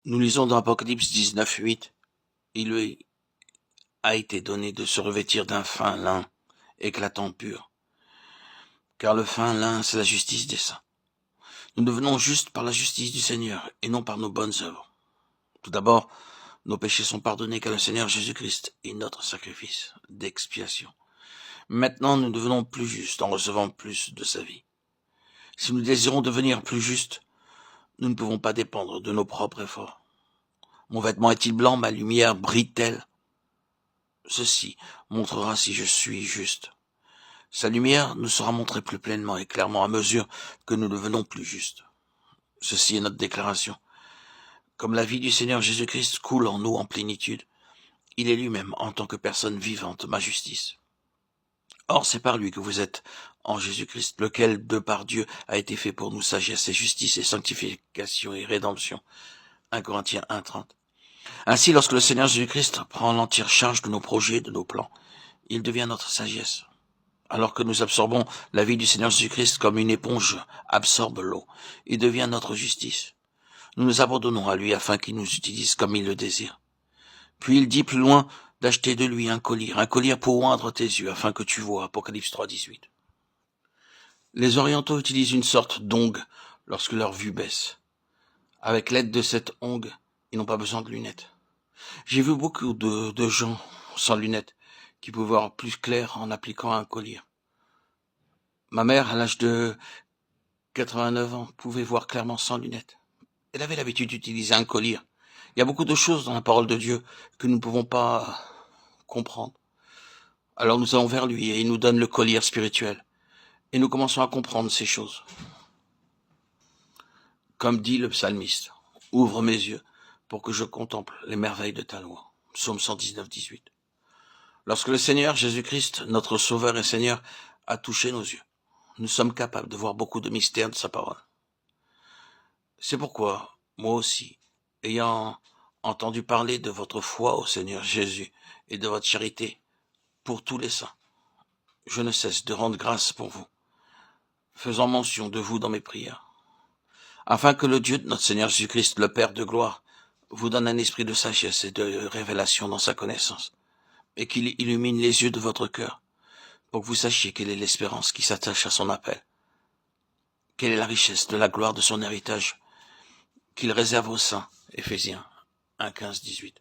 Nous lisons dans Apocalypse 19:8, il lui a été donné de se revêtir d'un fin lin éclatant pur, car le fin lin, c'est la justice des saints. Nous devenons justes par la justice du Seigneur et non par nos bonnes œuvres. Tout d'abord, nos péchés sont pardonnés car le Seigneur Jésus-Christ est notre sacrifice d'expiation. Maintenant, nous devenons plus justes en recevant plus de sa vie. Si nous désirons devenir plus justes, nous ne pouvons pas dépendre de nos propres efforts. Mon vêtement est-il blanc, ma lumière brille-t-elle? Ceci montrera si je suis juste. Sa lumière nous sera montrée plus pleinement et clairement à mesure que nous devenons plus justes. Ceci est notre déclaration. Comme la vie du Seigneur Jésus-Christ coule en nous en plénitude, il est lui-même, en tant que personne vivante, ma justice. Or, c'est par lui que vous êtes en Jésus-Christ, lequel, de par Dieu, a été fait pour nous sagesse et justice et sanctification et rédemption. 1 Corinthiens 1:30. Ainsi, lorsque le Seigneur Jésus-Christ prend l'entière charge de nos projets, de nos plans, il devient notre sagesse. Alors que nous absorbons la vie du Seigneur Jésus-Christ comme une éponge absorbe l'eau, il devient notre justice. Nous nous abandonnons à lui afin qu'il nous utilise comme il le désire. Puis il dit plus loin d'acheter de lui un collier pour oindre tes yeux afin que tu vois. Apocalypse 3:18. Les orientaux utilisent une sorte d'ongue lorsque leur vue baisse. Avec l'aide de cette ongue, ils n'ont pas besoin de lunettes. J'ai vu beaucoup de gens sans lunettes qui pouvaient voir plus clair en appliquant un collier. Ma mère, à l'âge de 89 ans, pouvait voir clairement sans lunettes. Elle avait l'habitude d'utiliser un collier. Il y a beaucoup de choses dans la parole de Dieu que nous ne pouvons pas comprendre. Alors nous allons vers lui et il nous donne le collier spirituel. Et nous commençons à comprendre ces choses. Comme dit le psalmiste, ouvre mes yeux pour que je contemple les merveilles de ta loi. Psaume 119:18. Lorsque le Seigneur Jésus-Christ, notre Sauveur et Seigneur, a touché nos yeux, nous sommes capables de voir beaucoup de mystères de sa parole. C'est pourquoi, moi aussi, ayant entendu parler de votre foi au Seigneur Jésus et de votre charité pour tous les saints, je ne cesse de rendre grâce pour vous, faisant mention de vous dans mes prières, afin que le Dieu de notre Seigneur Jésus-Christ, le Père de gloire, vous donne un esprit de sagesse et de révélation dans sa connaissance, et qu'il illumine les yeux de votre cœur, pour que vous sachiez quelle est l'espérance qui s'attache à son appel, quelle est la richesse de la gloire de son héritage, qu'il réserve aux saints. Éphésiens 1:15-18.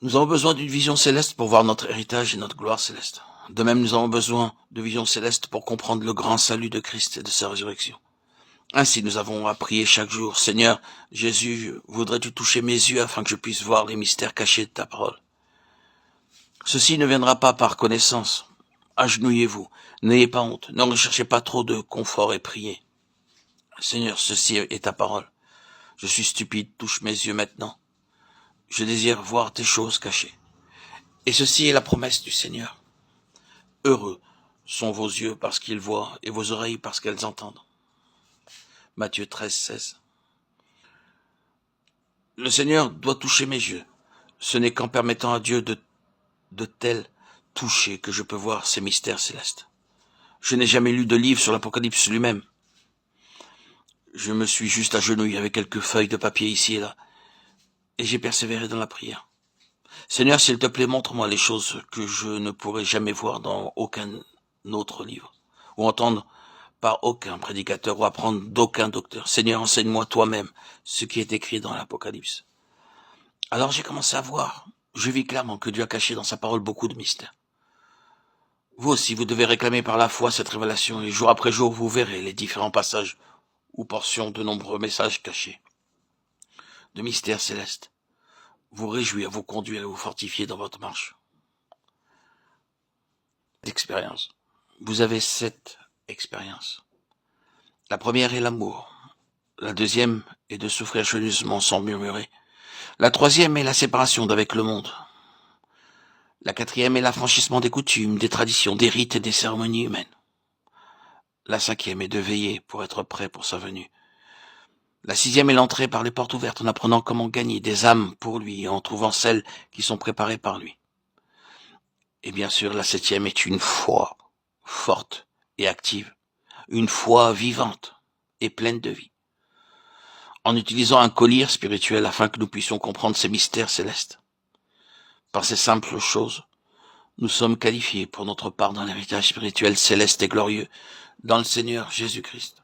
Nous avons besoin d'une vision céleste pour voir notre héritage et notre gloire céleste. De même, nous avons besoin de vision céleste pour comprendre le grand salut de Christ et de sa résurrection. Ainsi, nous avons à prier chaque jour, Seigneur, Jésus, voudrais-tu toucher mes yeux afin que je puisse voir les mystères cachés de ta parole? Ceci ne viendra pas par connaissance. Agenouillez-vous, n'ayez pas honte, ne recherchez pas trop de confort et priez. Seigneur, ceci est ta parole. Je suis stupide, touche mes yeux maintenant. Je désire voir tes choses cachées. Et ceci est la promesse du Seigneur. Heureux sont vos yeux parce qu'ils voient et vos oreilles parce qu'elles entendent. Matthieu 13:16. Le Seigneur doit toucher mes yeux. Ce n'est qu'en permettant à Dieu de tel toucher que je peux voir ces mystères célestes. Je n'ai jamais lu de livre sur l'Apocalypse lui-même. Je me suis juste agenouillé avec quelques feuilles de papier ici et là, et j'ai persévéré dans la prière. Seigneur, s'il te plaît, montre-moi les choses que je ne pourrai jamais voir dans aucun autre livre, ou entendre par aucun prédicateur, ou apprendre d'aucun docteur. Seigneur, enseigne-moi toi-même ce qui est écrit dans l'Apocalypse. Alors j'ai commencé à voir. Je vis clairement que Dieu a caché dans sa parole beaucoup de mystères. Vous aussi, vous devez réclamer par la foi cette révélation, et jour après jour, vous verrez les différents passages ou portions de nombreux messages cachés, de mystères célestes. Vous réjouir, vous conduire et vous fortifier dans votre marche. D'expérience. Vous avez 7 expériences. La première est l'amour. La deuxième est de souffrir joyeusement sans murmurer. La troisième est la séparation d'avec le monde. La quatrième est l'affranchissement des coutumes, des traditions, des rites et des cérémonies humaines. La cinquième est de veiller pour être prêt pour sa venue. La sixième est l'entrée par les portes ouvertes en apprenant comment gagner des âmes pour lui et en trouvant celles qui sont préparées par lui. Et bien sûr, la septième est une foi forte et active, une foi vivante et pleine de vie. en utilisant un collier spirituel afin que nous puissions comprendre ces mystères célestes. Par ces simples choses, nous sommes qualifiés pour notre part dans l'héritage spirituel céleste et glorieux dans le Seigneur Jésus-Christ.